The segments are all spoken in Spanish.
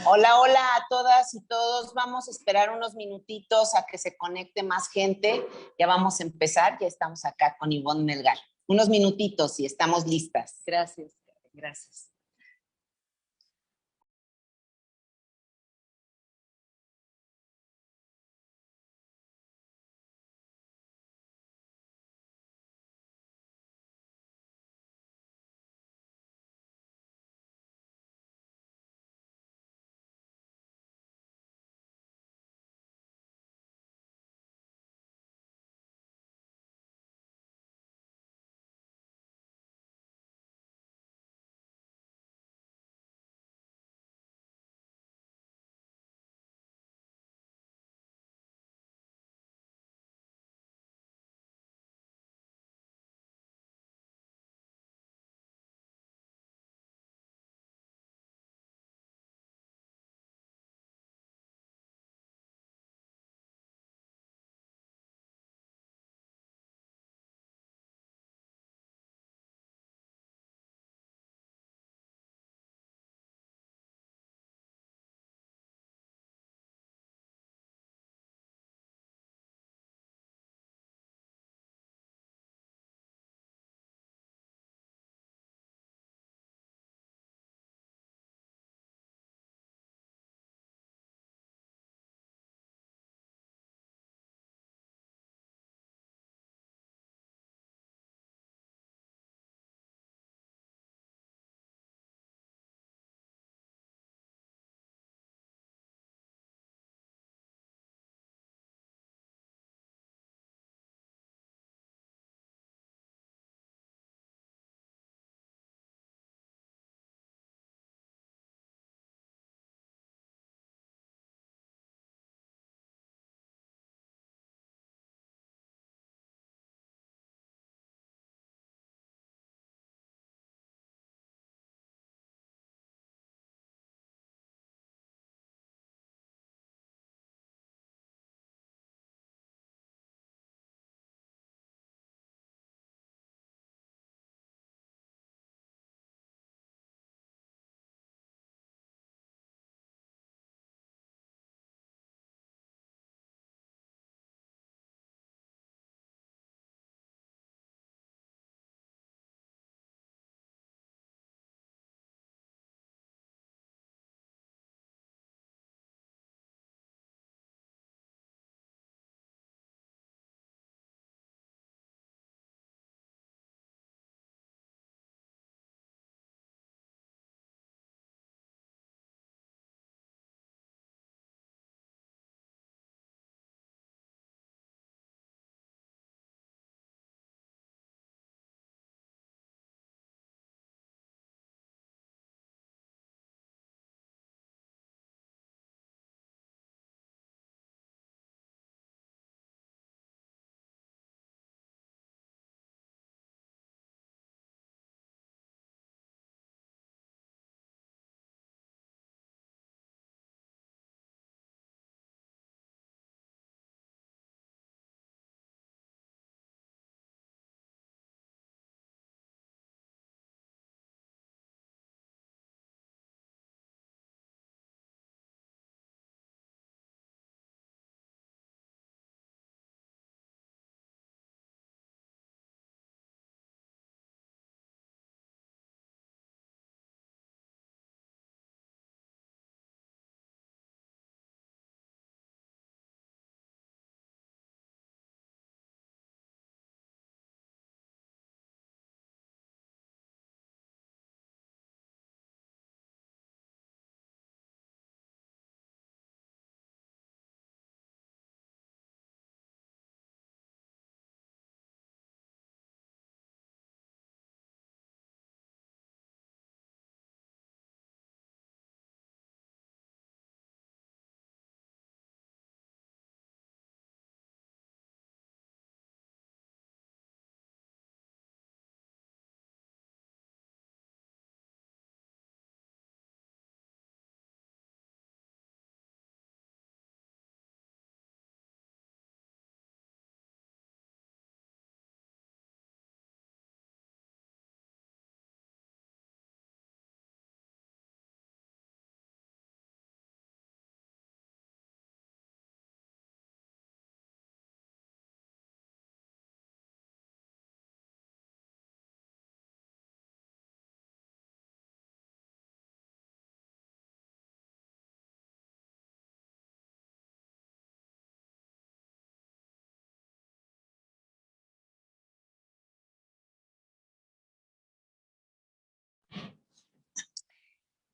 Hola, hola a todas y todos. Vamos a esperar unos minutitos a que se conecte más gente. Ya vamos a empezar. Ya estamos acá con Ivonne Melgar. Unos minutitos y estamos listas. Gracias, gracias.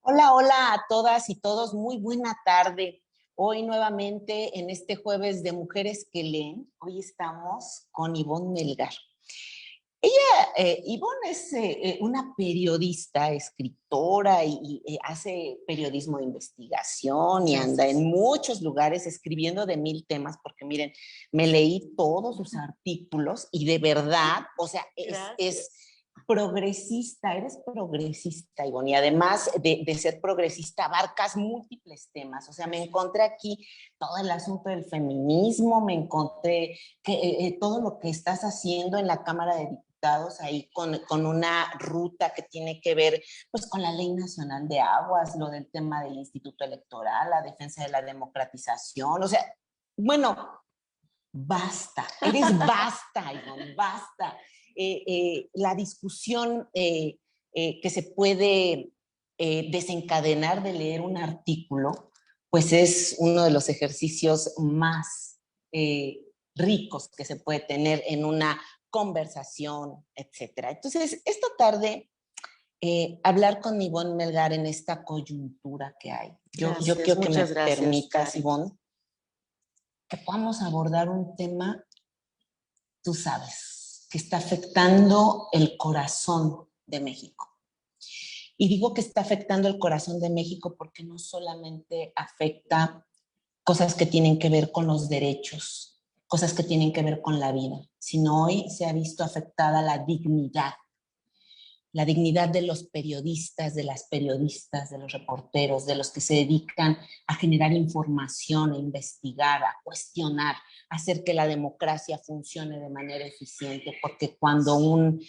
Hola, hola a todas y todos, muy buena tarde. Hoy nuevamente en este jueves de Mujeres que Leen, hoy estamos con Ivonne Melgar. Ivonne es una periodista, escritora y hace periodismo de investigación y anda en muchos lugares escribiendo de 1000 temas, porque miren, me leí todos sus artículos y de verdad, o sea, es progresista, eres progresista, Ivonne, y además de ser progresista abarcas múltiples temas. O sea, me encontré aquí todo el asunto del feminismo, me encontré que, todo lo que estás haciendo en la Cámara de Diputados ahí con una ruta que tiene que ver pues con la Ley Nacional de Aguas, lo del tema del Instituto Electoral, la defensa de la democratización. O sea, bueno, basta, eres basta, Ivonne, basta. La discusión que se puede desencadenar de leer un artículo, pues es uno de los ejercicios más ricos que se puede tener en una conversación, etcétera. Entonces, esta tarde, hablar con Ivonne Melgar en esta coyuntura que hay. Yo quiero que me permitas, Ivonne, que podamos abordar un tema, tú sabes, que está afectando el corazón de México. Y digo que está afectando el corazón de México porque no solamente afecta cosas que tienen que ver con los derechos, cosas que tienen que ver con la vida, sino hoy se ha visto afectada la dignidad de los periodistas, de las periodistas, de los reporteros, de los que se dedican a generar información, a investigar, a cuestionar, a hacer que la democracia funcione de manera eficiente, porque cuando un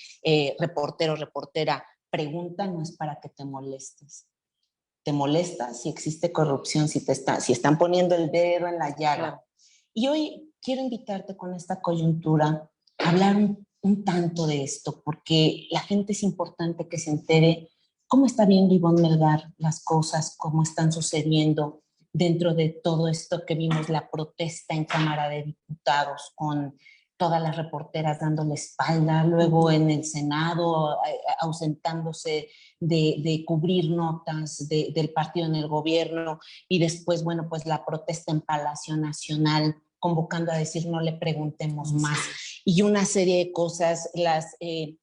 reportero o reportera pregunta no es para que te molestes. Te molesta si existe corrupción, si están poniendo el dedo en la llaga. Claro. Y hoy quiero invitarte con esta coyuntura a hablar un tanto de esto, porque la gente es importante que se entere cómo está viendo Ivonne Melgar las cosas, cómo están sucediendo dentro de todo esto que vimos, la protesta en Cámara de Diputados con todas las reporteras dándole espalda, luego en el Senado ausentándose de cubrir notas del partido en el gobierno, y después, bueno, pues la protesta en Palacio Nacional, convocando a decir no le preguntemos más, y una serie de cosas, en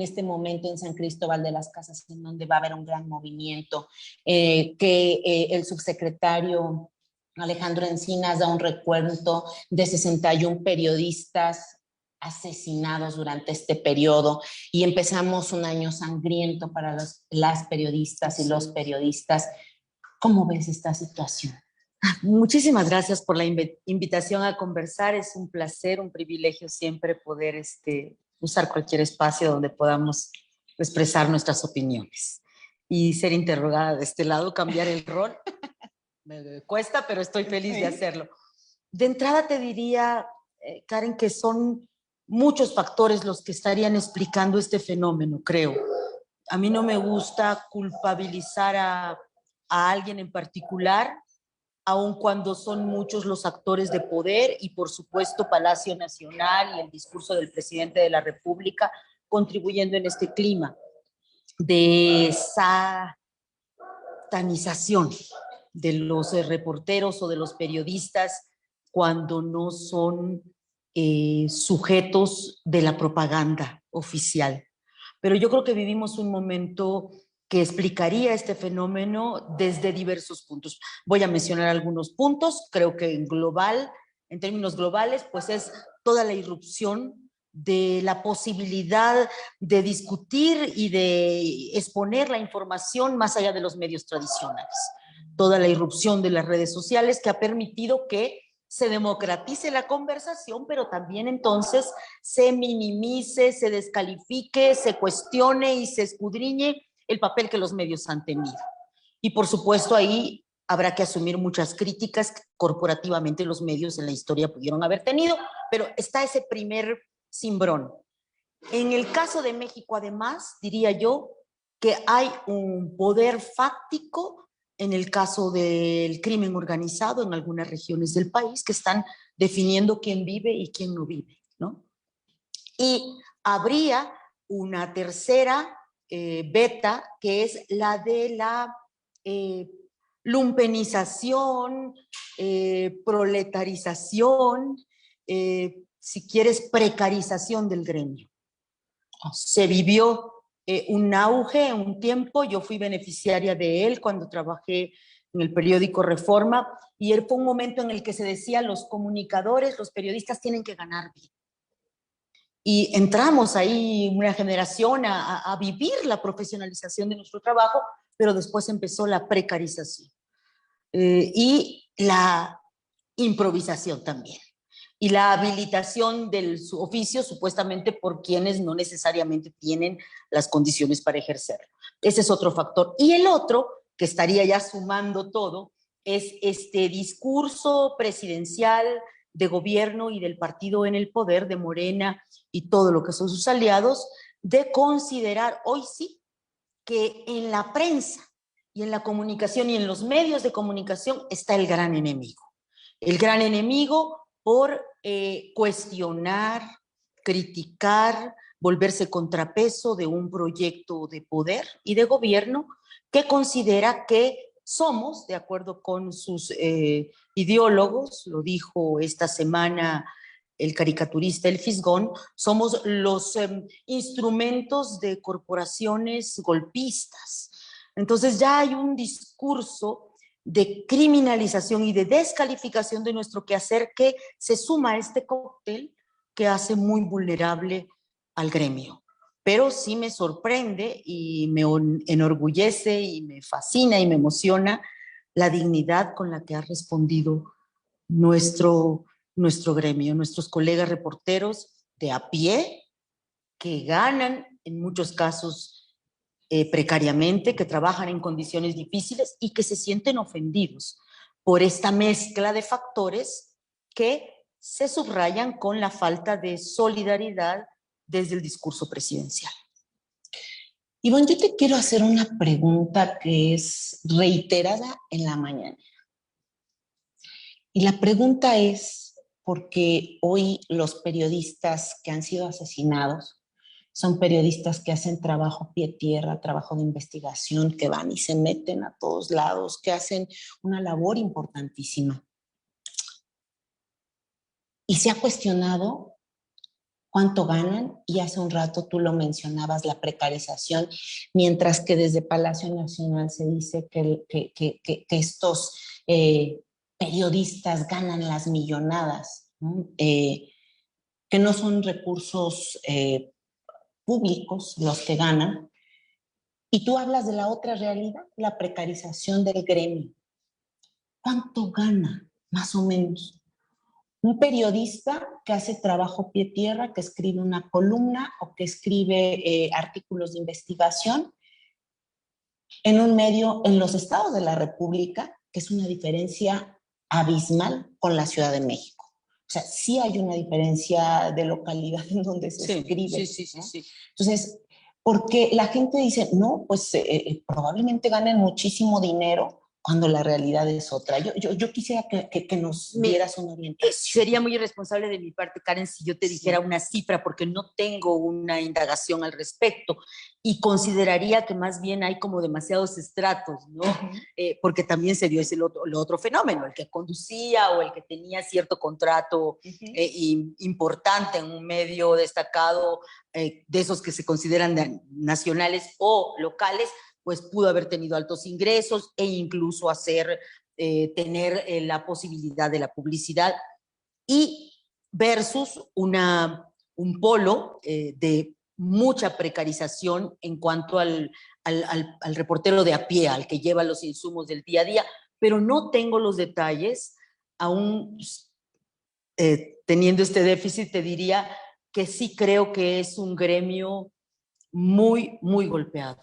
este momento en San Cristóbal de las Casas, en donde va a haber un gran movimiento, el subsecretario Alejandro Encinas da un recuento de 61 periodistas asesinados durante este periodo, y empezamos un año sangriento para las periodistas y los periodistas. ¿Cómo ves esta situación? Muchísimas gracias por la invitación a conversar. Es un placer, un privilegio siempre poder usar cualquier espacio donde podamos expresar nuestras opiniones y ser interrogada de este lado, cambiar el rol. Me cuesta, pero estoy feliz de hacerlo. De entrada te diría, Karen, que son muchos factores los que estarían explicando este fenómeno, creo. A mí no me gusta culpabilizar a alguien en particular, aun cuando son muchos los actores de poder y, por supuesto, Palacio Nacional y el discurso del presidente de la República contribuyendo en este clima de satanización de los reporteros o de los periodistas cuando no son sujetos de la propaganda oficial. Pero yo creo que vivimos un momento que explicaría este fenómeno desde diversos puntos. Voy a mencionar algunos puntos. Creo que en términos globales, pues es toda la irrupción de la posibilidad de discutir y de exponer la información más allá de los medios tradicionales. Toda la irrupción de las redes sociales que ha permitido que se democratice la conversación, pero también entonces se minimice, se descalifique, se cuestione y se escudriñe el papel que los medios han tenido. Y por supuesto ahí habrá que asumir muchas críticas que corporativamente los medios en la historia pudieron haber tenido, pero está ese primer cimbrón. En el caso de México, además, diría yo que hay un poder fáctico en el caso del crimen organizado en algunas regiones del país que están definiendo quién vive y quién no vive, ¿no? Y habría una tercera beta, que es la de la lumpenización, proletarización, si quieres, precarización del gremio. Se vivió un auge, un tiempo, yo fui beneficiaria de él cuando trabajé en el periódico Reforma, y fue un momento en el que se decía los comunicadores, los periodistas tienen que ganar bien. Y entramos ahí una generación a vivir la profesionalización de nuestro trabajo, pero después empezó la precarización y la improvisación también. Y la habilitación del oficio supuestamente por quienes no necesariamente tienen las condiciones para ejercerlo. Ese es otro factor. Y el otro, que estaría ya sumando todo, es este discurso presidencial de gobierno y del partido en el poder, de Morena y todo lo que son sus aliados, de considerar hoy sí que en la prensa y en la comunicación y en los medios de comunicación está el gran enemigo. El gran enemigo por cuestionar, criticar, volverse contrapeso de un proyecto de poder y de gobierno que considera que somos, de acuerdo con sus ideólogos, lo dijo esta semana el caricaturista El Fisgón, somos los instrumentos de corporaciones golpistas. Entonces ya hay un discurso de criminalización y de descalificación de nuestro quehacer que se suma a este cóctel que hace muy vulnerable al gremio. Pero sí me sorprende y me enorgullece y me fascina y me emociona la dignidad con la que ha respondido nuestro gremio, nuestros colegas reporteros de a pie, que ganan en muchos casos precariamente, que trabajan en condiciones difíciles y que se sienten ofendidos por esta mezcla de factores que se subrayan con la falta de solidaridad desde el discurso presidencial. Ivonne, yo te quiero hacer una pregunta que es reiterada en la mañana. Y la pregunta es, porque hoy los periodistas que han sido asesinados son periodistas que hacen trabajo pie tierra, trabajo de investigación, que van y se meten a todos lados, que hacen una labor importantísima. Y se ha cuestionado cuánto ganan, y hace un rato tú lo mencionabas, la precarización, mientras que desde Palacio Nacional se dice que estos periodistas ganan las millonadas, ¿no? Que no son recursos públicos los que ganan. Y tú hablas de la otra realidad, la precarización del gremio. ¿Cuánto gana, más o menos, un periodista que hace trabajo pie tierra, que escribe una columna o que escribe artículos de investigación en un medio en los estados de la República, que es una diferencia abismal con la Ciudad de México? O sea, sí hay una diferencia de localidad en donde se escribe. Sí. Entonces, porque la gente dice, no, pues probablemente ganen muchísimo dinero cuando la realidad es otra. Yo quisiera que nos dieras una orientación. Sería muy irresponsable de mi parte, Karen, si yo te dijera una cifra, porque no tengo una indagación al respecto y consideraría que más bien hay como demasiados estratos, ¿no? Porque también se dio el otro fenómeno, el que conducía o el que tenía cierto contrato importante en un medio destacado, de esos que se consideran nacionales o locales, pues pudo haber tenido altos ingresos e incluso tener la posibilidad de la publicidad, y versus un polo de mucha precarización en cuanto al reportero de a pie, al que lleva los insumos del día a día, pero no tengo los detalles, aún teniendo este déficit, te diría que sí creo que es un gremio muy, muy golpeado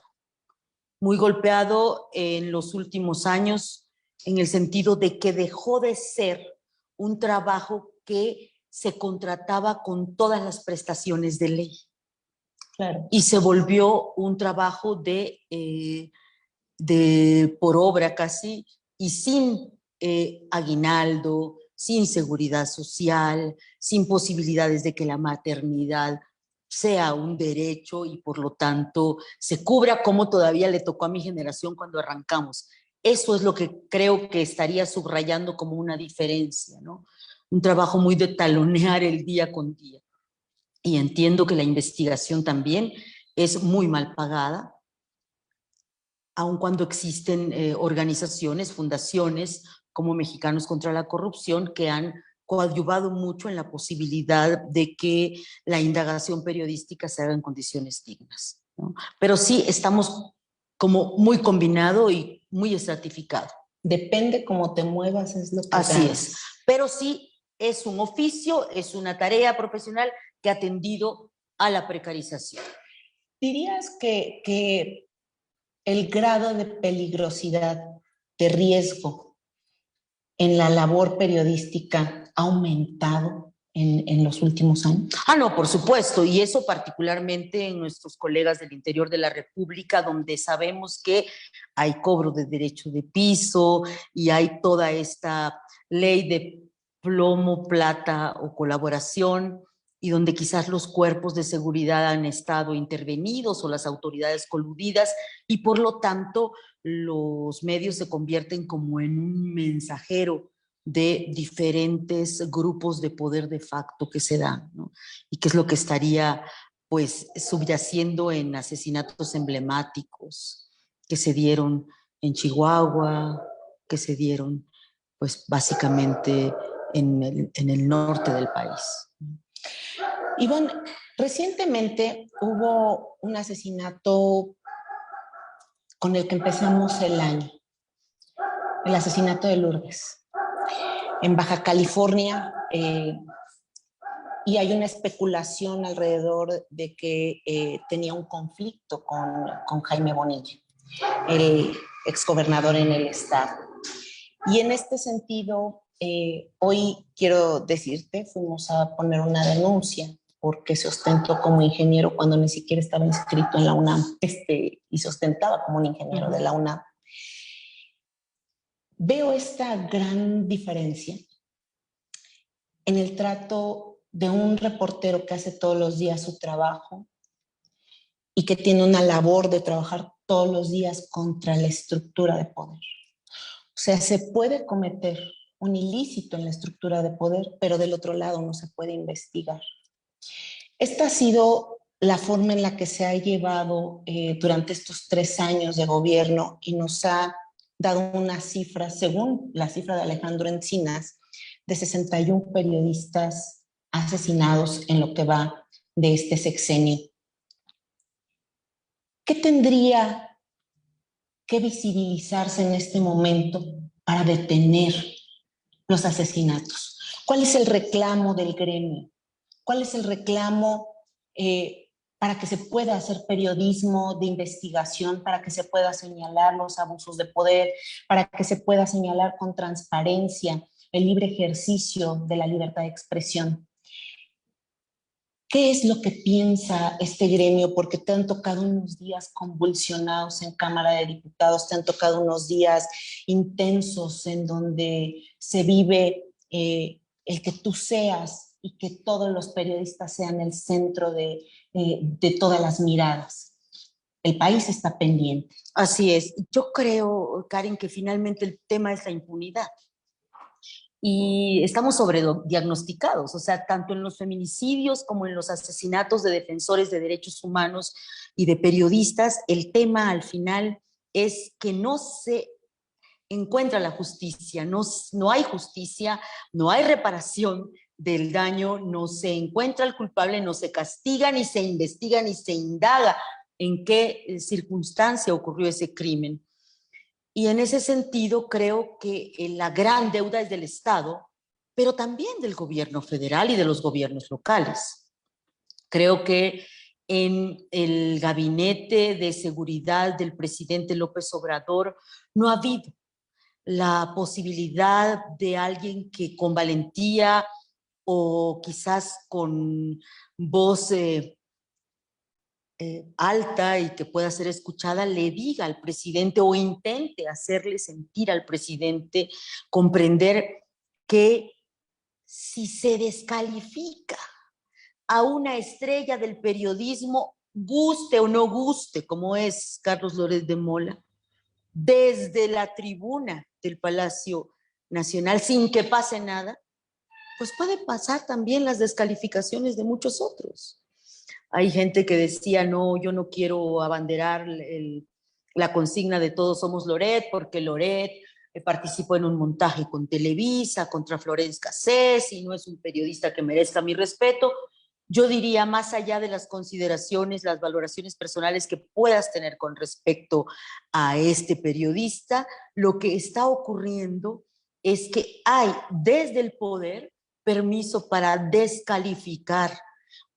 en los últimos años, en el sentido de que dejó de ser un trabajo que se contrataba con todas las prestaciones de ley. Claro. Y se volvió un trabajo por obra casi, y sin aguinaldo, sin seguridad social, sin posibilidades de que la maternidad sea un derecho y por lo tanto se cubra como todavía le tocó a mi generación cuando arrancamos. Eso es lo que creo que estaría subrayando como una diferencia, ¿no? Un trabajo muy de talonear el día con día. Y entiendo que la investigación también es muy mal pagada, aun cuando existen organizaciones, fundaciones como Mexicanos contra la Corrupción que han coadyuvado mucho en la posibilidad de que la indagación periodística se haga en condiciones dignas, ¿no? Pero sí estamos como muy combinado y muy estratificado. Depende cómo te muevas, es lo que Así ganas. es. Pero sí es un oficio, es una tarea profesional que ha tendido a la precarización. ¿Dirías que el grado de peligrosidad, de riesgo en la labor periodística ha aumentado en los últimos años? No, por supuesto, y eso particularmente en nuestros colegas del interior de la República, donde sabemos que hay cobro de derecho de piso y hay toda esta ley de plomo, plata o colaboración, y donde quizás los cuerpos de seguridad han estado intervenidos o las autoridades coludidas, y por lo tanto los medios se convierten como en un mensajero de diferentes grupos de poder de facto que se dan, ¿no? Y qué es lo que estaría pues subyaciendo en asesinatos emblemáticos que se dieron en Chihuahua, que se dieron pues básicamente en el norte del país. Ivonne, recientemente hubo un asesinato con el que empezamos el año, el asesinato de Lourdes, en Baja California, y hay una especulación alrededor de que tenía un conflicto con Jaime Bonilla, el exgobernador en el estado. Y en este sentido, hoy quiero decirte, fuimos a poner una denuncia porque se ostentó como ingeniero cuando ni siquiera estaba inscrito en la UNAM, y se ostentaba como un ingeniero de la UNAM. Veo esta gran diferencia en el trato de un reportero que hace todos los días su trabajo y que tiene una labor de trabajar todos los días contra la estructura de poder. O sea, se puede cometer un ilícito en la estructura de poder, pero del otro lado no se puede investigar. Esta ha sido la forma en la que se ha llevado durante estos 3 años de gobierno y nos ha dado una cifra, según la cifra de Alejandro Encinas, de 61 periodistas asesinados en lo que va de este sexenio. ¿Qué tendría que visibilizarse en este momento para detener los asesinatos? ¿Cuál es el reclamo del gremio? ¿Cuál es el reclamo para que se pueda hacer periodismo de investigación, para que se pueda señalar los abusos de poder, para que se pueda señalar con transparencia el libre ejercicio de la libertad de expresión? ¿Qué es lo que piensa este gremio? Porque te han tocado unos días convulsionados en Cámara de Diputados, te han tocado unos días intensos en donde se vive el que tú seas y que todos los periodistas sean el centro de todas las miradas. El país está pendiente. Así es. Yo creo, Karen, que finalmente el tema es la impunidad. Y estamos sobrediagnosticados, o sea, tanto en los feminicidios como en los asesinatos de defensores de derechos humanos y de periodistas, el tema al final es que no se encuentra la justicia, no hay justicia, no hay reparación del daño, no se encuentra el culpable, no se castiga, ni se investiga, ni se indaga en qué circunstancia ocurrió ese crimen. Y en ese sentido creo que la gran deuda es del Estado, pero también del gobierno federal y de los gobiernos locales. Creo que en el gabinete de seguridad del presidente López Obrador no ha habido la posibilidad de alguien que con valentía o quizás con voz alta y que pueda ser escuchada, le diga al presidente o intente hacerle sentir al presidente, comprender que si se descalifica a una estrella del periodismo, guste o no guste, como es Carlos Loret de Mola, desde la tribuna del Palacio Nacional, sin que pase nada, pues puede pasar también las descalificaciones de muchos otros. Hay gente que decía, no, yo no quiero abanderar la consigna de todos somos Loret, porque Loret participó en un montaje con Televisa contra Florence Cassés y no es un periodista que merezca mi respeto. Yo diría, más allá de las consideraciones, las valoraciones personales que puedas tener con respecto a este periodista, lo que está ocurriendo es que hay desde el poder permiso para descalificar,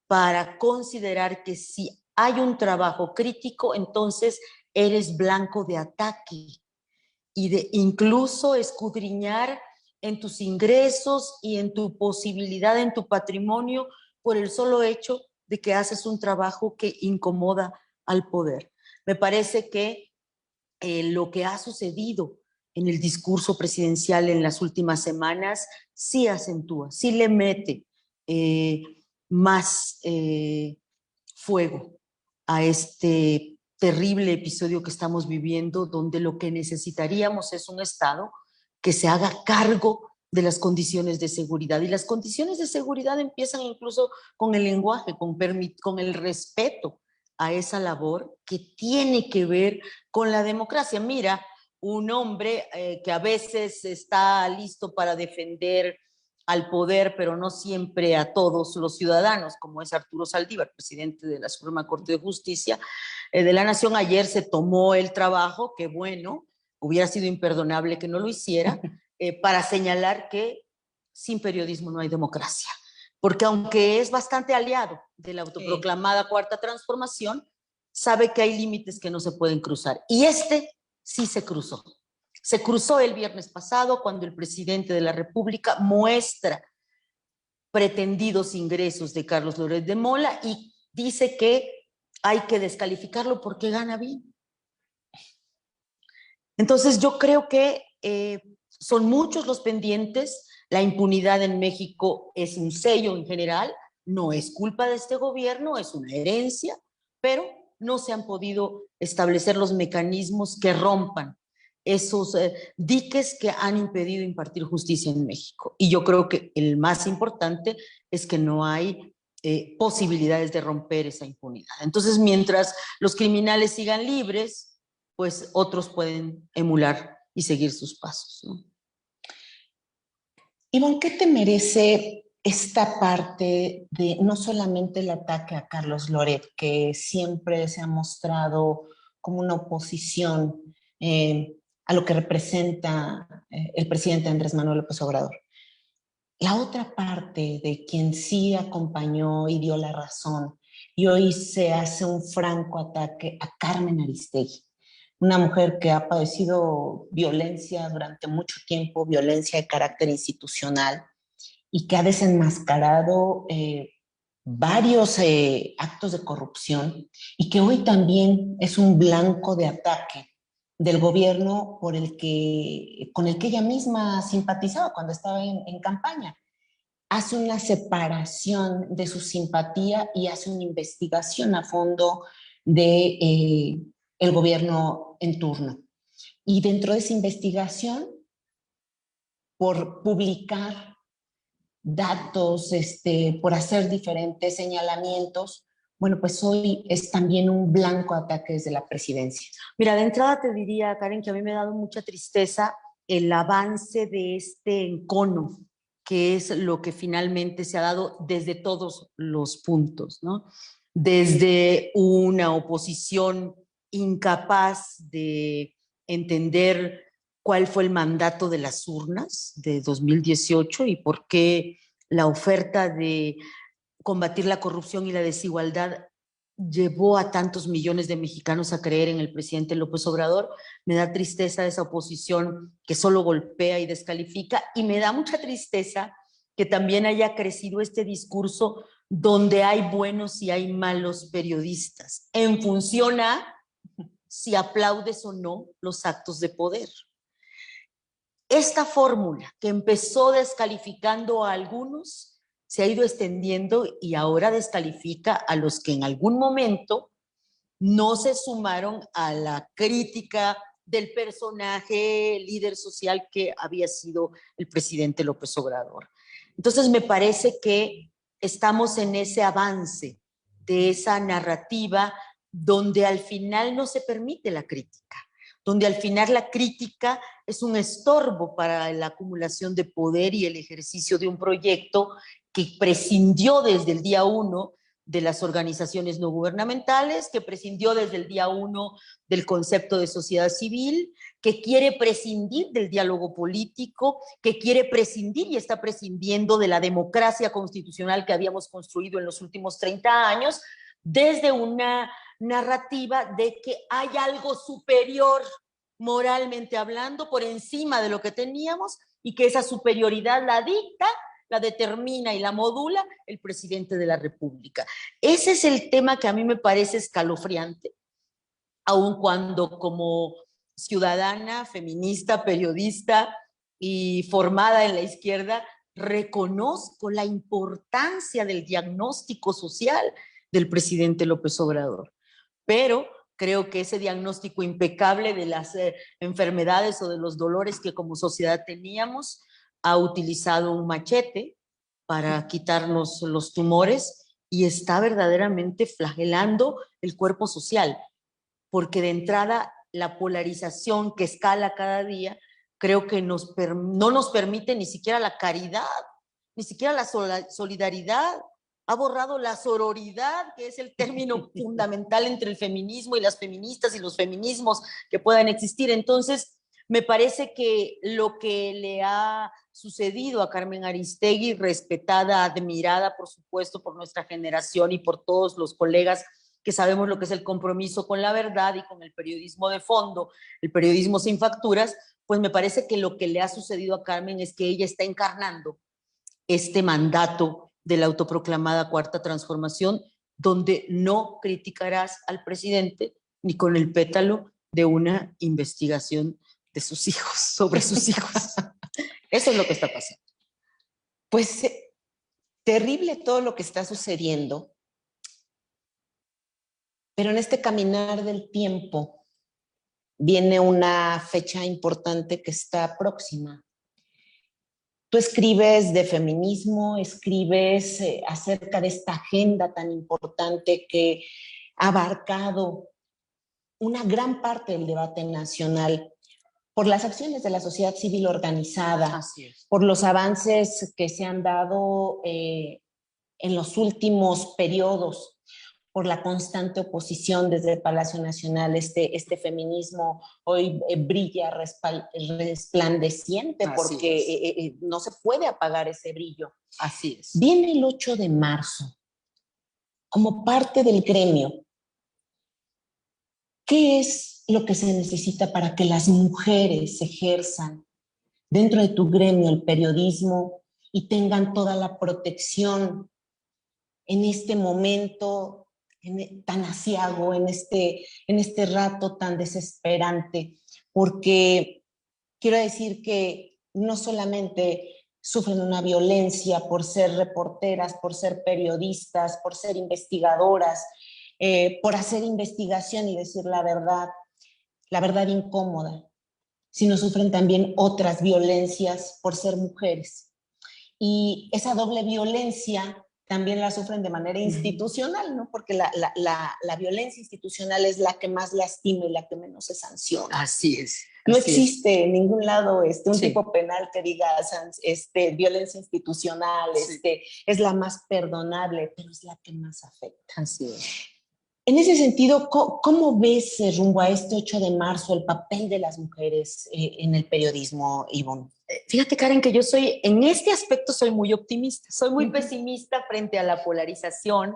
para considerar que si hay un trabajo crítico, entonces eres blanco de ataque y de incluso escudriñar en tus ingresos y en tu posibilidad, en tu patrimonio, por el solo hecho de que haces un trabajo que incomoda al poder. Me parece que lo que ha sucedido en el discurso presidencial en las últimas semanas sí acentúa, sí le mete más fuego a este terrible episodio que estamos viviendo, donde lo que necesitaríamos es un Estado que se haga cargo de las condiciones de seguridad. Y las condiciones de seguridad empiezan incluso con el lenguaje, con el respeto a esa labor que tiene que ver con la democracia. Mira, un hombre que a veces está listo para defender al poder, pero no siempre a todos los ciudadanos, como es Arturo Saldívar, presidente de la Suprema Corte de Justicia de la Nación. Ayer se tomó el trabajo, que bueno, hubiera sido imperdonable que no lo hiciera, para señalar que sin periodismo no hay democracia. Porque aunque es bastante aliado de la autoproclamada Cuarta Transformación, sabe que hay límites que no se pueden cruzar. Y este sí se cruzó. Se cruzó el viernes pasado cuando el presidente de la República muestra pretendidos ingresos de Carlos Loret de Mola y dice que hay que descalificarlo porque gana bien. Entonces yo creo que son muchos los pendientes. La impunidad en México es un sello en general, no es culpa de este gobierno, es una herencia, pero no se han podido establecer los mecanismos que rompan esos diques que han impedido impartir justicia en México. Y yo creo que el más importante es que no hay posibilidades de romper esa impunidad. Entonces, mientras los criminales sigan libres, pues otros pueden emular y seguir sus pasos, ¿no? Ivonne, ¿qué te merece esta parte de no solamente el ataque a Carlos Loret, que siempre se ha mostrado como una oposición a lo que representa el presidente Andrés Manuel López Obrador? La otra parte de quien sí acompañó y dio la razón y hoy se hace un franco ataque a Carmen Aristegui, una mujer que ha padecido violencia durante mucho tiempo, violencia de carácter institucional y que ha desenmascarado varios actos de corrupción y que hoy también es un blanco de ataque del gobierno con el que ella misma simpatizaba cuando estaba en campaña. Hace una separación de su simpatía y hace una investigación a fondo de el gobierno en turno. Y dentro de esa investigación, por publicar datos, por hacer diferentes señalamientos, bueno, pues hoy es también un blanco ataque desde la presidencia. Mira, de entrada te diría, Karen, que a mí me ha dado mucha tristeza el avance de este encono, que es lo que finalmente se ha dado desde todos los puntos, ¿no? Desde una oposición incapaz de entender cuál fue el mandato de las urnas de 2018 y por qué la oferta de combatir la corrupción y la desigualdad llevó a tantos millones de mexicanos a creer en el presidente López Obrador. Me da tristeza esa oposición que solo golpea y descalifica, y me da mucha tristeza que también haya crecido este discurso donde hay buenos y hay malos periodistas, en función a si aplaudes o no los actos de poder. Esta fórmula que empezó descalificando a algunos se ha ido extendiendo y ahora descalifica a los que en algún momento no se sumaron a la crítica del personaje líder social que había sido el presidente López Obrador. Entonces me parece que estamos en ese avance de esa narrativa donde al final no se permite la crítica, donde al final la crítica es un estorbo para la acumulación de poder y el ejercicio de un proyecto que prescindió desde el día uno de las organizaciones no gubernamentales, que prescindió desde el día uno del concepto de sociedad civil, que quiere prescindir del diálogo político, que quiere prescindir y está prescindiendo de la democracia constitucional que habíamos construido en los últimos 30 años, desde una narrativa de que hay algo superior moralmente hablando por encima de lo que teníamos y que esa superioridad la dicta, la determina y la modula el presidente de la República. Ese es el tema que a mí me parece escalofriante, aun cuando como ciudadana, feminista, periodista y formada en la izquierda, reconozco la importancia del diagnóstico social del presidente López Obrador. Pero creo que ese diagnóstico impecable de las enfermedades o de los dolores que como sociedad teníamos ha utilizado un machete para quitarnos los tumores y está verdaderamente flagelando el cuerpo social, porque de entrada la polarización que escala cada día creo que no nos permite ni siquiera la caridad, ni siquiera la solidaridad. Ha borrado la sororidad, que es el término fundamental entre el feminismo y las feministas y los feminismos que puedan existir. Entonces, me parece que lo que le ha sucedido a Carmen Aristegui, respetada, admirada, por supuesto, por nuestra generación y por todos los colegas que sabemos lo que es el compromiso con la verdad y con el periodismo de fondo, el periodismo sin facturas, pues me parece que lo que le ha sucedido a Carmen es que ella está encarnando este mandato de la autoproclamada Cuarta Transformación, donde no criticarás al presidente ni con el pétalo de una investigación de sus hijos, sobre sus hijos. Eso es lo que está pasando. Pues terrible todo lo que está sucediendo, pero en este caminar del tiempo viene una fecha importante que está próxima. Tú escribes de feminismo, escribes acerca de esta agenda tan importante que ha abarcado una gran parte del debate nacional por las acciones de la sociedad civil organizada, por los avances que se han dado en los últimos periodos, por la constante oposición desde el Palacio Nacional. Este feminismo hoy brilla resplandeciente porque no se puede apagar ese brillo. Así es. Viene el 8 de marzo, como parte del gremio. ¿Qué es lo que se necesita para que las mujeres ejerzan dentro de tu gremio el periodismo y tengan toda la protección en este momento tan aciago, en este rato tan desesperante? Porque quiero decir que no solamente sufren una violencia por ser reporteras, por ser periodistas, por ser investigadoras, por hacer investigación y decir la verdad incómoda, sino sufren también otras violencias por ser mujeres. Y esa doble violencia también la sufren de manera institucional, ¿no? Porque la violencia institucional es la que más lastima y la que menos se sanciona. Así es. No existe en ningún lado un tipo penal que diga violencia institucional, es la más perdonable, pero es la que más afecta. Así es. En ese sentido, ¿cómo ves rumbo a este 8 de marzo el papel de las mujeres en el periodismo, Ivonne? Fíjate, Karen, que yo en este aspecto soy muy optimista, soy muy pesimista frente a la polarización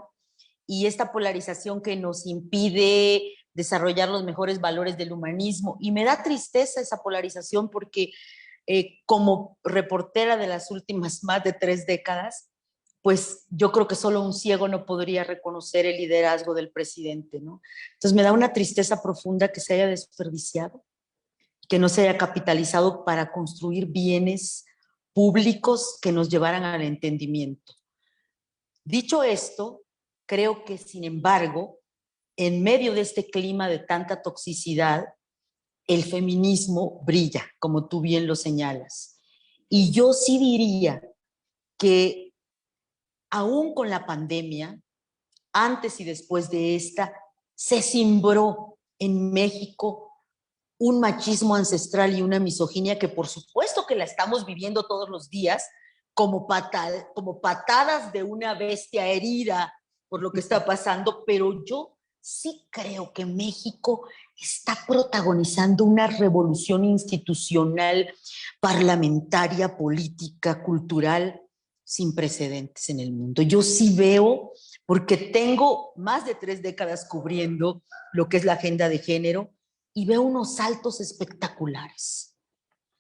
y esta polarización que nos impide desarrollar los mejores valores del humanismo. Y me da tristeza esa polarización porque como reportera de las últimas más de 3 décadas, pues yo creo que solo un ciego no podría reconocer el liderazgo del presidente, ¿no? Entonces me da una tristeza profunda que se haya desperdiciado, que no se haya capitalizado para construir bienes públicos que nos llevaran al entendimiento. Dicho esto, creo que, sin embargo, en medio de este clima de tanta toxicidad, el feminismo brilla, como tú bien lo señalas. Y yo sí diría que aún con la pandemia, antes y después de esta, se simbró en México un machismo ancestral y una misoginia que por supuesto que la estamos viviendo todos los días como patadas de una bestia herida por lo que está pasando, pero yo sí creo que México está protagonizando una revolución institucional, parlamentaria, política, cultural, sin precedentes en el mundo. Yo sí veo, porque tengo más de 3 décadas cubriendo lo que es la agenda de género, y veo unos saltos espectaculares.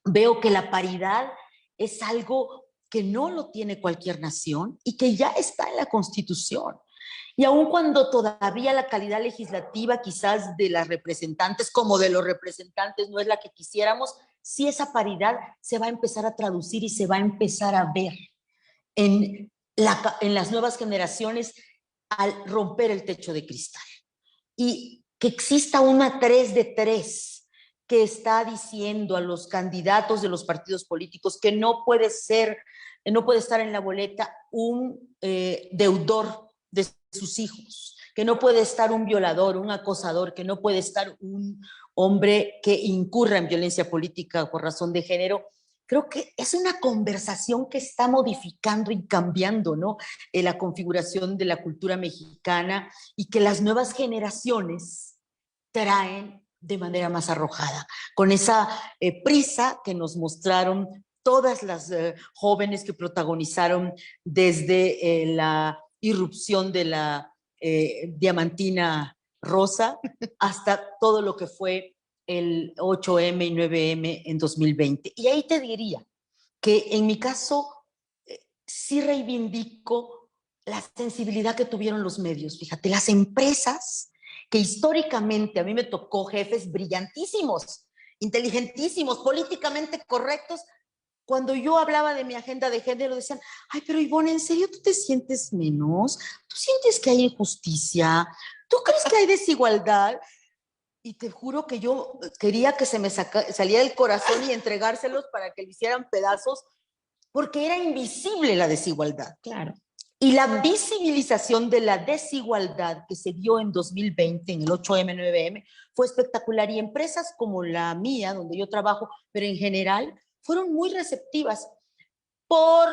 Veo que la paridad es algo que no lo tiene cualquier nación y que ya está en la Constitución. Y aun cuando todavía la calidad legislativa quizás de las representantes como de los representantes no es la que quisiéramos, sí esa paridad se va a empezar a traducir y se va a empezar a ver en las nuevas generaciones al romper el techo de cristal. Y que exista una 3 de 3 que está diciendo a los candidatos de los partidos políticos que no puede estar en la boleta un deudor de sus hijos, que no puede estar un violador, un acosador, que no puede estar un hombre que incurra en violencia política por razón de género. Creo que es una conversación que está modificando y cambiando, ¿no? La configuración de la cultura mexicana y que las nuevas generaciones traen de manera más arrojada, con esa prisa que nos mostraron todas las jóvenes que protagonizaron desde la irrupción de la diamantina rosa hasta todo lo que fue el 8M y 9M en 2020. Y ahí te diría que en mi caso sí reivindico la sensibilidad que tuvieron los medios. Fíjate, las empresas que históricamente a mí me tocó jefes brillantísimos, inteligentísimos, políticamente correctos, cuando yo hablaba de mi agenda de género decían, ay, pero Ivonne, ¿en serio tú te sientes menos? ¿Tú sientes que hay injusticia? ¿Tú crees que hay desigualdad? Y te juro que yo quería que se me saliera del corazón y entregárselos para que le hicieran pedazos, porque era invisible la desigualdad. Claro. Y la visibilización de la desigualdad que se dio en 2020, en el 8M, 9M, fue espectacular. Y empresas como la mía, donde yo trabajo, pero en general, fueron muy receptivas por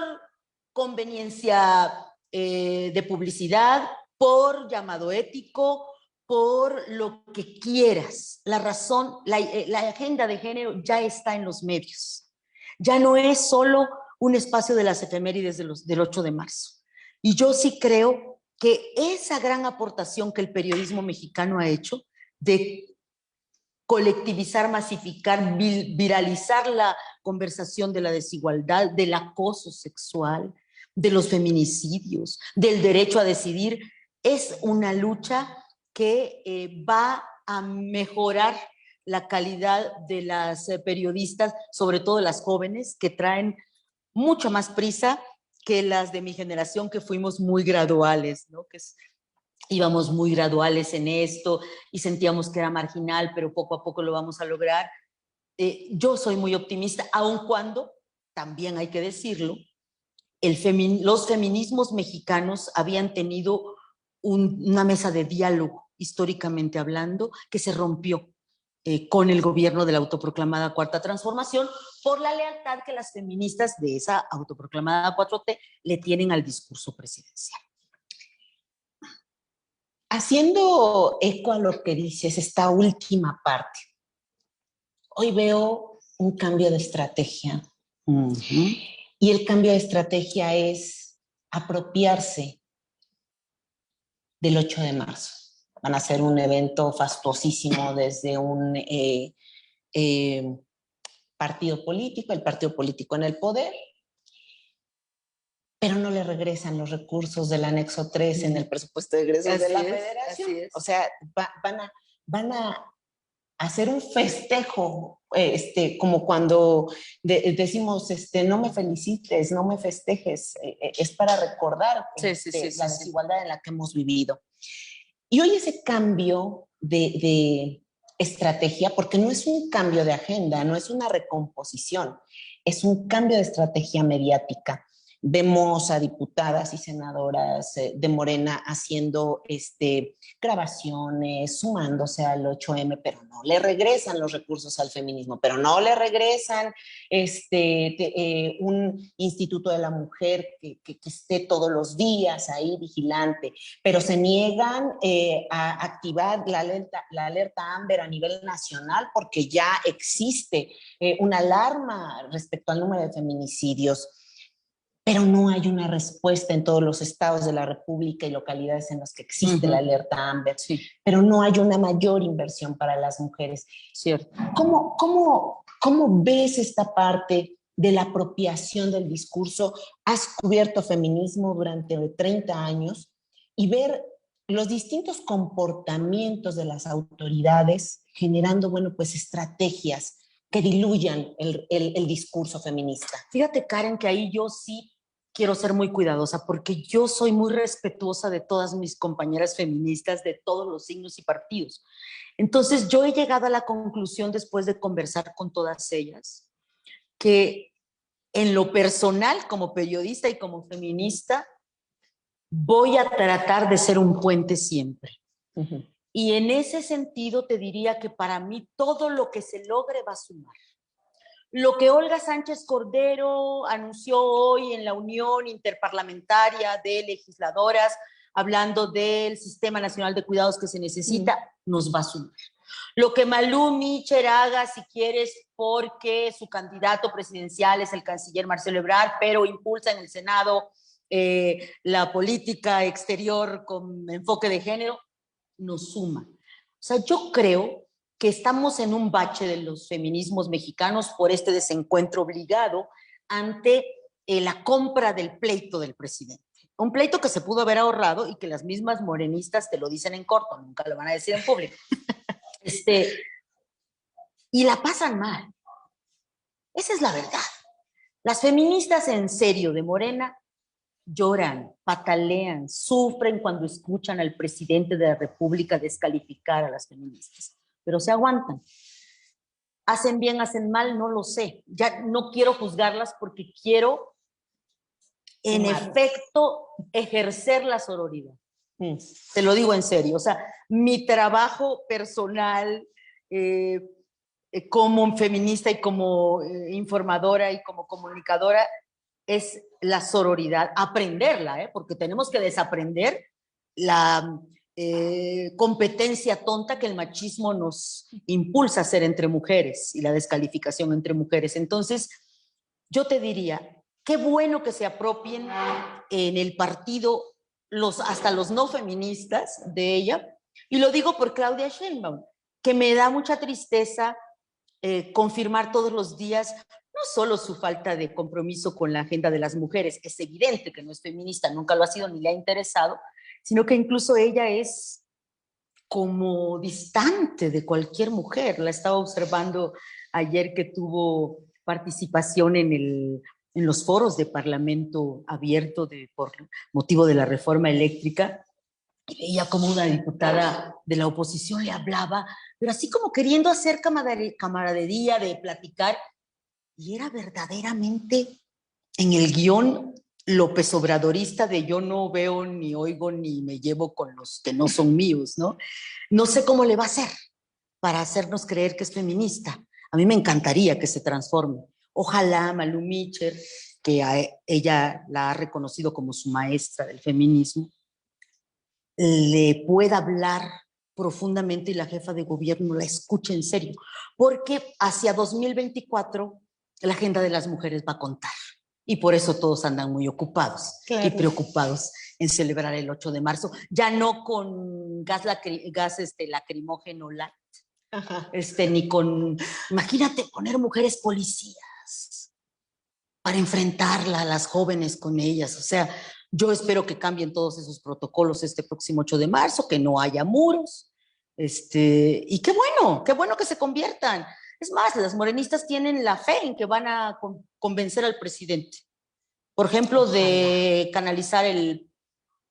conveniencia de publicidad, por llamado ético, por lo que quieras. La razón, la agenda de género ya está en los medios. Ya no es solo un espacio de las efemérides del 8 de marzo. Y yo sí creo que esa gran aportación que el periodismo mexicano ha hecho de colectivizar, masificar, viralizar la conversación de la desigualdad, del acoso sexual, de los feminicidios, del derecho a decidir, es una lucha que va a mejorar la calidad de las periodistas, sobre todo las jóvenes, que traen mucha más prisa que las de mi generación, que fuimos muy graduales, ¿no? Íbamos muy graduales en esto y sentíamos que era marginal, pero poco a poco lo vamos a lograr. Yo soy muy optimista, aun cuando, también hay que decirlo, los feminismos mexicanos habían tenido una mesa de diálogo, históricamente hablando, que se rompió con el gobierno de la autoproclamada Cuarta Transformación por la lealtad que las feministas de esa autoproclamada 4T le tienen al discurso presidencial. Haciendo eco a lo que dices, esta última parte, hoy veo un cambio de estrategia. Y el cambio de estrategia es apropiarse del 8 de marzo. Van a ser un evento fastuosísimo desde un partido político, el partido político en el poder, pero no le regresan los recursos del anexo 3 en el presupuesto de egresos de la Federación. O sea, van a hacer un festejo, como cuando decimos, no me felicites, no me festejes, es para recordar la desigualdad en la que hemos vivido. Y hoy ese cambio de estrategia, porque no es un cambio de agenda, no es una recomposición, es un cambio de estrategia mediática. Vemos a diputadas y senadoras de Morena haciendo grabaciones, sumándose al 8M, pero no le regresan los recursos al feminismo, pero no le regresan un instituto de la mujer que esté todos los días ahí vigilante, pero se niegan a activar la alerta Amber a nivel nacional porque ya existe una alarma respecto al número de feminicidios. Pero no hay una respuesta en todos los estados de la República y localidades en las que existe la alerta Amber, pero no hay una mayor inversión para las mujeres. Cierto. ¿Cómo ves esta parte de la apropiación del discurso? Has cubierto feminismo durante 30 años y ver los distintos comportamientos de las autoridades generando, bueno, pues estrategias que diluyan el discurso feminista. Fíjate, Karen, que ahí yo sí quiero ser muy cuidadosa porque yo soy muy respetuosa de todas mis compañeras feministas de todos los signos y partidos. Entonces yo he llegado a la conclusión después de conversar con todas ellas que en lo personal como periodista y como feminista voy a tratar de ser un puente siempre. Y en ese sentido te diría que para mí todo lo que se logre va a sumar. Lo que Olga Sánchez Cordero anunció hoy en la Unión Interparlamentaria de Legisladoras, hablando del Sistema Nacional de Cuidados que se necesita, nos va a sumar. Lo que Malú Micher haga, si quieres, porque su candidato presidencial es el canciller Marcelo Ebrard, pero impulsa en el Senado la política exterior con enfoque de género, nos suma. O sea, yo creo que estamos en un bache de los feminismos mexicanos por este desencuentro obligado ante la compra del pleito del presidente. Un pleito que se pudo haber ahorrado y que las mismas morenistas te lo dicen en corto, nunca lo van a decir en público. Y la pasan mal. Esa es la verdad. Las feministas en serio de Morena lloran, patalean, sufren cuando escuchan al presidente de la República descalificar a las feministas, pero se aguantan. ¿Hacen bien, hacen mal? No lo sé. Ya no quiero juzgarlas porque quiero, en efecto, ejercer la sororidad. Te lo digo en serio. O sea, mi trabajo personal como feminista y como informadora y como comunicadora es la sororidad, aprenderla, porque tenemos que desaprender la competencia tonta que el machismo nos impulsa a hacer entre mujeres y la descalificación entre mujeres. Entonces, yo te diría, qué bueno que se apropien en el partido hasta los no feministas de ella, y lo digo por Claudia Sheinbaum, que me da mucha tristeza confirmar todos los días no solo su falta de compromiso con la agenda de las mujeres, es evidente que no es feminista, nunca lo ha sido ni le ha interesado, sino que incluso ella es como distante de cualquier mujer. La estaba observando ayer que tuvo participación en los foros de Parlamento abierto por motivo de la reforma eléctrica, y veía como una diputada de la oposición le hablaba, pero así como queriendo hacer camaradería, de platicar, y era verdaderamente en el guión López Obradorista de yo no veo, ni oigo, ni me llevo con los que no son míos, ¿no? No sé cómo le va a hacer para hacernos creer que es feminista. A mí me encantaría que se transforme. Ojalá Malú Micher, que ella la ha reconocido como su maestra del feminismo, le pueda hablar profundamente y la jefa de gobierno la escuche en serio, porque hacia 2024 la agenda de las mujeres va a contar y por eso todos andan muy ocupados y preocupados en celebrar el 8 de marzo, ya no con gas lacrimógeno light, ni con, imagínate poner mujeres policías para enfrentarla a las jóvenes con ellas, o sea, yo espero que cambien todos esos protocolos este próximo 8 de marzo, que no haya muros, Y qué bueno que se conviertan. Es más, las morenistas tienen la fe en que van a convencer al presidente. Por ejemplo, de canalizar el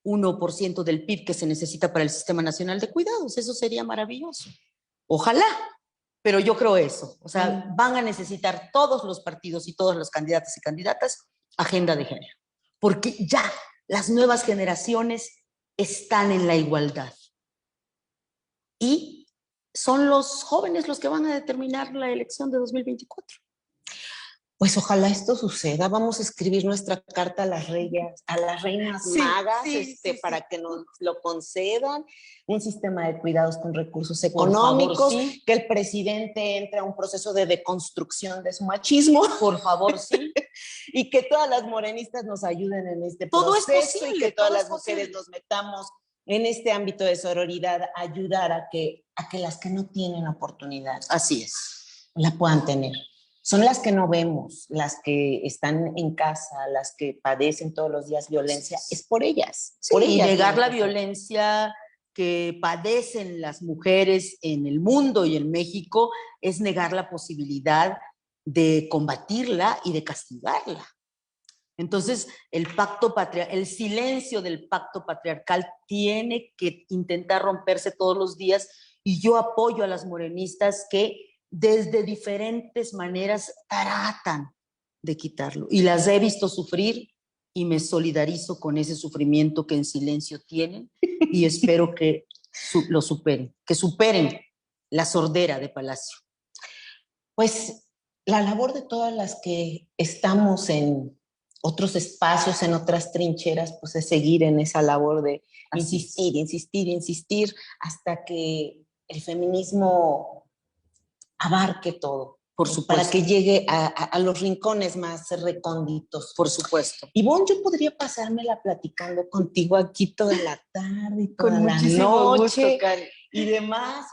1% del PIB que se necesita para el Sistema Nacional de Cuidados. Eso sería maravilloso. Ojalá, pero yo creo eso. O sea, van a necesitar todos los partidos y todas las candidatas y candidatas agenda de género. Porque ya las nuevas generaciones están en la igualdad. Y son los jóvenes los que van a determinar la elección de 2024. Pues ojalá esto suceda. Vamos a escribir nuestra carta a las reinas magas, para que nos lo concedan. Un sistema de cuidados con recursos económicos, favor, que el presidente entre a un proceso de deconstrucción de su machismo. Por favor, sí. Y que todas las morenistas nos ayuden en este todo proceso. Es posible, y que todas las mujeres nos metamos en este ámbito de sororidad, ayudar a que las que no tienen oportunidad. Así es. La puedan tener. Son las que no vemos, las que están en casa, las que padecen todos los días violencia, es por ellas. Sí, y negar la violencia que padecen las mujeres en el mundo y en México es negar la posibilidad de combatirla y de castigarla. Entonces, el silencio del pacto patriarcal tiene que intentar romperse todos los días, y yo apoyo a las morenistas que desde diferentes maneras tratan de quitarlo. Y las he visto sufrir y me solidarizo con ese sufrimiento que en silencio tienen, y espero que lo superen, que superen la sordera de Palacio. Pues la labor de todas las que estamos en otros espacios, en otras trincheras, pues es seguir en esa labor de insistir hasta que el feminismo abarque todo, por supuesto, para que llegue a los rincones más recónditos. Por supuesto. Ivonne, yo podría pasármela platicando contigo aquí toda la tarde y toda con la muchísimo noche gusto, Cari. Y demás.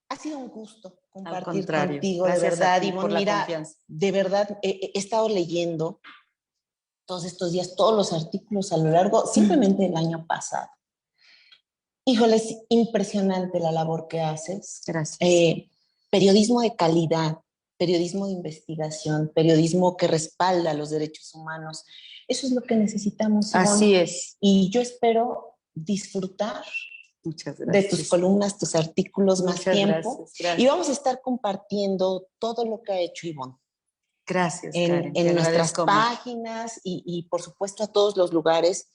Ha sido un gusto compartir contigo, gracias, de verdad, Ivonne. Por la confianza. De verdad, he estado leyendo todos estos días todos los artículos a lo largo, simplemente del año pasado. Híjole, es impresionante la labor que haces. Gracias. Periodismo de calidad, periodismo de investigación, periodismo que respalda los derechos humanos. Eso es lo que necesitamos, Ivonne. Así es. Y yo espero disfrutar de tus columnas, tus artículos más tiempo. Gracias. Y vamos a estar compartiendo todo lo que ha hecho Ivonne. Gracias, Karen. En nuestras páginas y por supuesto a todos los lugares.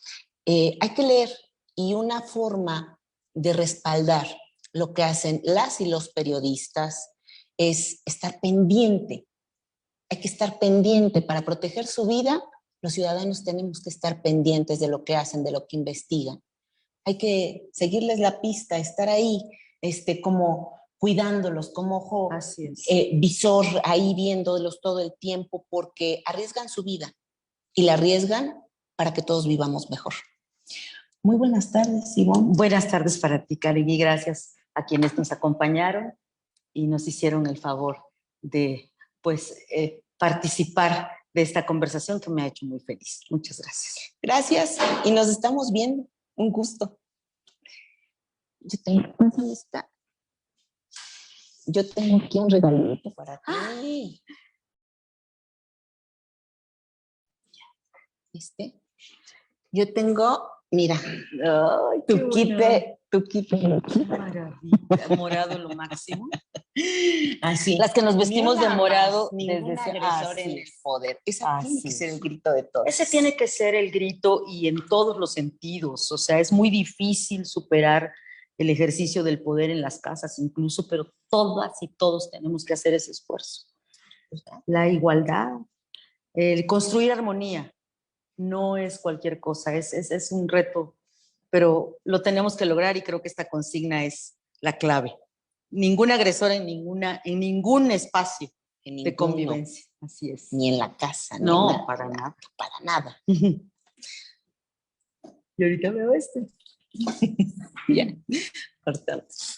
Hay que leer, y una forma de respaldar lo que hacen las y los periodistas es estar pendiente. Hay que estar pendiente para proteger su vida. Los ciudadanos tenemos que estar pendientes de lo que hacen, de lo que investigan. Hay que seguirles la pista, estar ahí, como cuidándolos, como ojo visor, ahí viéndolos todo el tiempo, porque arriesgan su vida y la arriesgan para que todos vivamos mejor. Muy buenas tardes, Ivonne. Buenas tardes para ti, Karen, y gracias a quienes nos acompañaron y nos hicieron el favor de participar de esta conversación que me ha hecho muy feliz. Muchas gracias. Gracias, y nos estamos viendo. Un gusto. Yo tengo aquí un regalito para ti. Yo tengo, mira, tu kit. Qué maravilla, morado lo máximo. Así. Las que nos vestimos de morado desde ese agresor en el poder. Ese tiene que ser el grito de todos. Ese tiene que ser el grito, y en todos los sentidos. O sea, es muy difícil superar el ejercicio del poder en las casas incluso, pero todas y todos tenemos que hacer ese esfuerzo. La igualdad, el construir armonía, no es cualquier cosa, es un reto, pero lo tenemos que lograr, y creo que esta consigna es la clave. Ningún agresor en ningún espacio de convivencia. Así es. Ni en la casa. No, para nada. Para nada. Y ahorita veo Ya, cortamos.